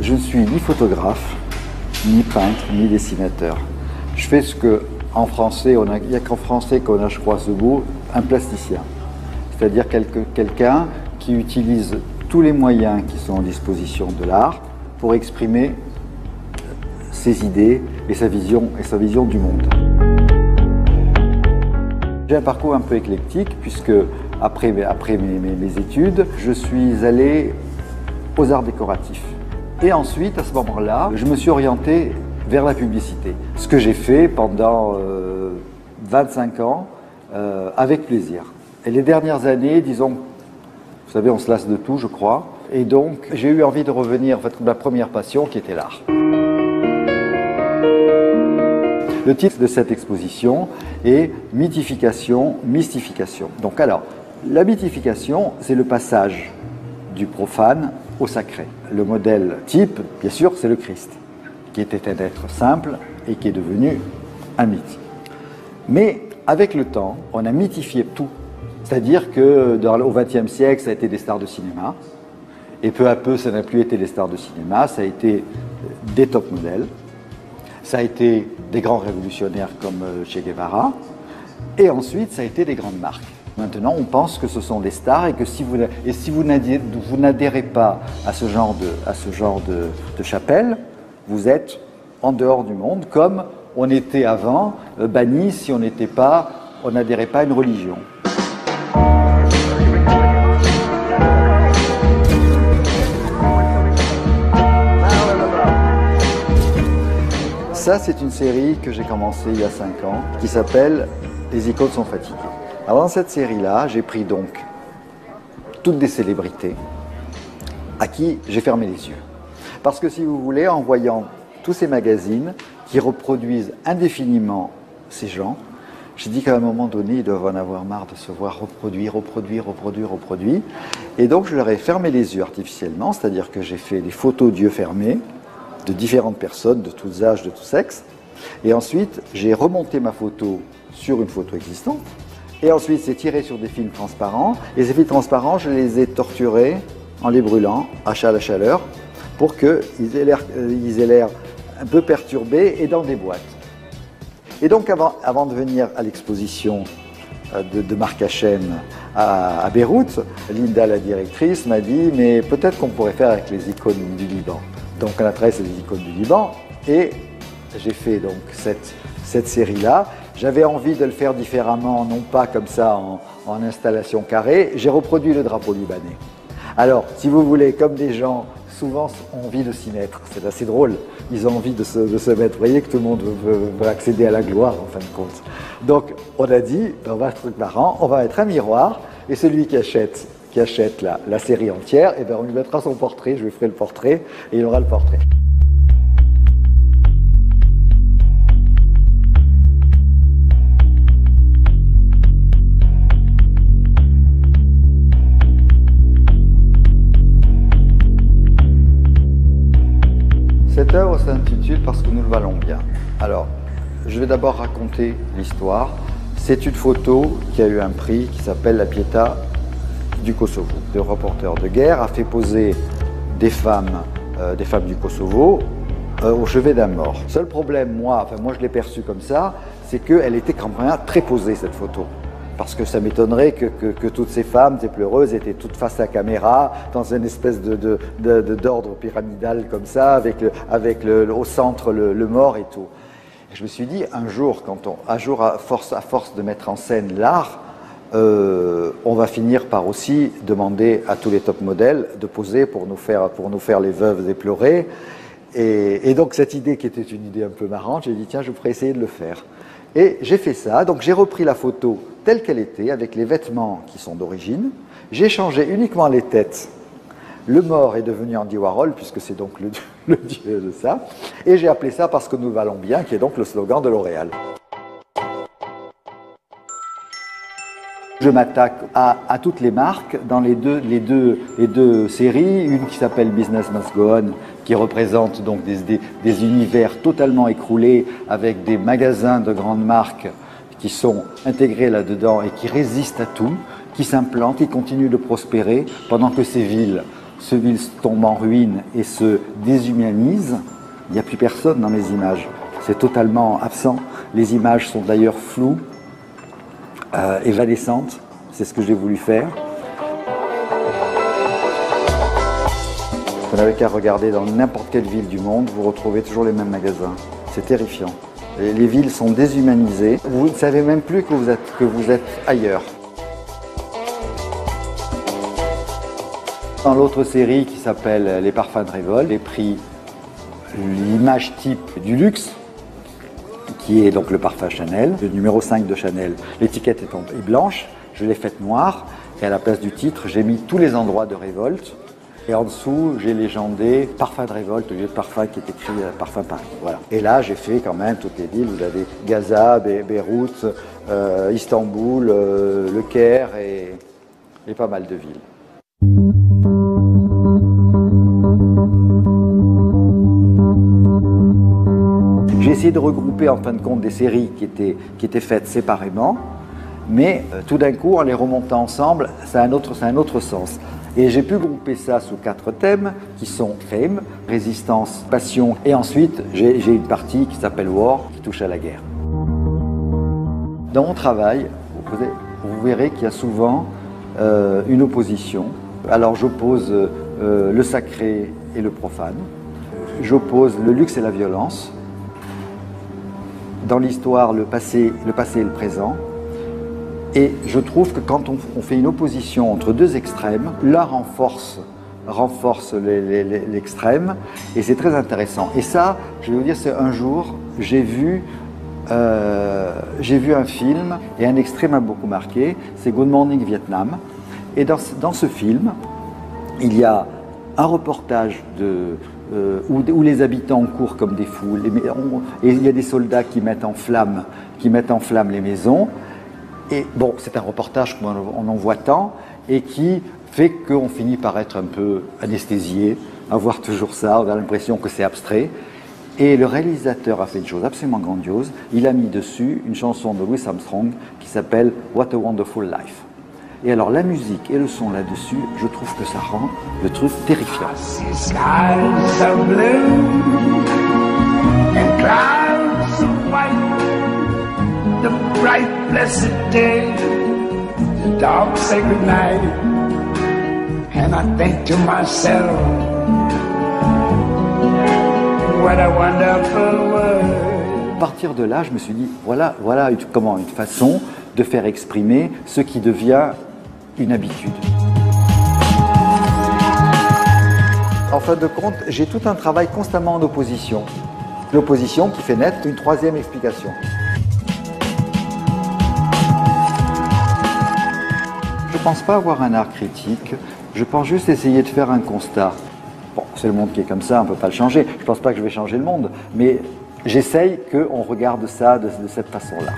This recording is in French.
Je ne suis ni photographe, ni peintre, ni dessinateur. Je fais ce que, en français, il n'y a qu'en français qu'on a, je crois, ce mot, un plasticien. C'est-à-dire quelqu'un qui utilise tous les moyens qui sont en disposition de l'art pour exprimer ses idées et sa vision du monde. J'ai un parcours un peu éclectique puisque après mes études, je suis allé aux arts décoratifs. Et ensuite, à ce moment-là, je me suis orienté vers la publicité. Ce que j'ai fait pendant 25 ans avec plaisir. Et les dernières années, disons, vous savez, on se lasse de tout, je crois. Et donc, j'ai eu envie de revenir, en fait, à ma première passion qui était l'art. Le titre de cette exposition est « Mythification, mystification ». Donc alors, la mythification, c'est le passage du profane au sacré. Le modèle type, bien sûr, c'est le Christ, qui était un être simple et qui est devenu un mythe. Mais avec le temps, on a mythifié tout. C'est-à-dire qu'au XXe siècle, ça a été des stars de cinéma, et peu à peu, ça n'a plus été des stars de cinéma, ça a été des top modèles, ça a été des grands révolutionnaires comme Che Guevara, et ensuite, ça a été des grandes marques. Maintenant, on pense que ce sont des stars et que si vous n'adhérez pas à ce genre de chapelle, vous êtes en dehors du monde, comme on était avant banni si on n'adhérait pas à une religion. Ça, c'est une série que j'ai commencée il y a 5 ans, qui s'appelle « Les icônes sont fatiguées ». Alors dans cette série-là, j'ai pris donc toutes des célébrités à qui j'ai fermé les yeux. Parce que si vous voulez, en voyant tous ces magazines qui reproduisent indéfiniment ces gens, j'ai dit qu'à un moment donné, ils doivent en avoir marre de se voir reproduire. Et donc je leur ai fermé les yeux artificiellement, c'est-à-dire que j'ai fait des photos d'yeux fermés, de différentes personnes, de tous âges, de tous sexes. Et ensuite, j'ai remonté ma photo sur une photo existante. Et ensuite, c'est tiré sur des films transparents. Et ces films transparents, je les ai torturés en les brûlant à la chaleur pour qu'ils aient l'air un peu perturbés et dans des boîtes. Et donc, avant de venir à l'exposition de Marc Hachem à Beyrouth, Linda, la directrice, m'a dit « mais peut-être qu'on pourrait faire avec les icônes du Liban ». Donc on a travaillé sur les icônes du Liban et j'ai fait donc cette série-là. J'avais envie de le faire différemment, non pas comme ça en installation carrée. J'ai reproduit le drapeau libanais. Alors, si vous voulez, comme des gens souvent ont envie de s'y mettre, c'est assez drôle, ils ont envie de se mettre. Vous voyez que tout le monde veut accéder à la gloire en fin de compte. Donc on a dit, on va faire un truc marrant, on va mettre un miroir et celui qui achète la série entière, et bien on lui mettra son portrait, je lui ferai le portrait et il aura le portrait. Cette œuvre s'intitule « Parce que nous le valons bien ». Alors, je vais d'abord raconter l'histoire. C'est une photo qui a eu un prix qui s'appelle la Pietà du Kosovo. Le reporter de guerre a fait poser des femmes du Kosovo au chevet d'un mort. Seul problème, moi je l'ai perçue comme ça, c'est qu'elle était quand même très posée cette photo. Parce que ça m'étonnerait que toutes ces femmes, ces pleureuses, étaient toutes face à la caméra, dans une espèce d'ordre pyramidal comme ça, avec au centre le mort et tout. Et je me suis dit, un jour, à force de mettre en scène l'art, on va finir par aussi demander à tous les top modèles de poser pour nous faire les veuves éplorées. Et donc cette idée qui était une idée un peu marrante, j'ai dit tiens, je pourrais essayer de le faire. Et j'ai fait ça, donc j'ai repris la photo telle qu'elle était, avec les vêtements qui sont d'origine. J'ai changé uniquement les têtes. Le mort est devenu Andy Warhol, puisque c'est donc le dieu de ça. Et j'ai appelé ça Parce que nous le valons bien, qui est donc le slogan de L'Oréal. Je m'attaque à toutes les marques dans les deux séries, une qui s'appelle Business Must Go On, qui représente donc des univers totalement écroulés avec des magasins de grandes marques qui sont intégrés là-dedans et qui résistent à tout, qui s'implantent, qui continuent de prospérer pendant que ces villes ce ville tombe en ruine et se déshumanise, il n'y a plus personne dans les images. C'est totalement absent. Les images sont d'ailleurs floues, évanescentes. C'est ce que j'ai voulu faire. Vous n'avez qu'à regarder dans n'importe quelle ville du monde, vous retrouvez toujours les mêmes magasins. C'est terrifiant. Les villes sont déshumanisées. Vous ne savez même plus que vous êtes ailleurs. Dans l'autre série qui s'appelle Les parfums de révolte, j'ai pris l'image type du luxe, qui est donc le parfum Chanel, le numéro 5 de Chanel. L'étiquette est blanche, je l'ai faite noire, et à la place du titre, j'ai mis tous les endroits de révolte. Et en dessous, j'ai légendé parfum de révolte, au lieu de parfum qui est écrit parfum Paris. Voilà. Et là, j'ai fait quand même toutes les villes. Vous avez Gaza, Beyrouth, Istanbul, Le Caire et pas mal de villes. J'ai essayé de regrouper en fin de compte des séries qui étaient faites séparément, mais tout d'un coup, en les remontant ensemble, ça a un autre sens. Et j'ai pu grouper ça sous 4 thèmes qui sont Fame, Résistance, Passion, et ensuite j'ai une partie qui s'appelle War, qui touche à la guerre. Dans mon travail, vous verrez qu'il y a souvent une opposition. Alors j'oppose le sacré et le profane, j'oppose le luxe et la violence, dans l'histoire le passé et le présent. Et je trouve que quand on fait une opposition entre deux extrêmes, l'un renforce l'extrême, et c'est très intéressant. Et ça, je vais vous dire, c'est un jour, j'ai vu un film, et un extrait m'a beaucoup marqué, c'est Good Morning Vietnam. Et dans ce film, il y a un reportage où les habitants courent comme des fous, et il y a des soldats qui mettent en flammes les maisons. Et bon, c'est un reportage qu'on en voit tant et qui fait qu'on finit par être un peu anesthésié, à voir toujours ça, on a l'impression que c'est abstrait. Et le réalisateur a fait une chose absolument grandiose, il a mis dessus une chanson de Louis Armstrong qui s'appelle What a Wonderful Life. Et alors la musique et le son là-dessus, je trouve que ça rend le truc terrifiant. The bright blessed day, the dark sacred night, and I think to myself, what a wonderful world. À partir de là, je me suis dit, voilà une façon de faire exprimer ce qui devient une habitude. En fin de compte, j'ai tout un travail constamment en opposition. L'opposition qui fait naître une troisième explication. Je ne pense pas avoir un art critique, je pense juste essayer de faire un constat. Bon, c'est le monde qui est comme ça, on ne peut pas le changer. Je ne pense pas que je vais changer le monde, mais j'essaye qu'on regarde ça de cette façon-là.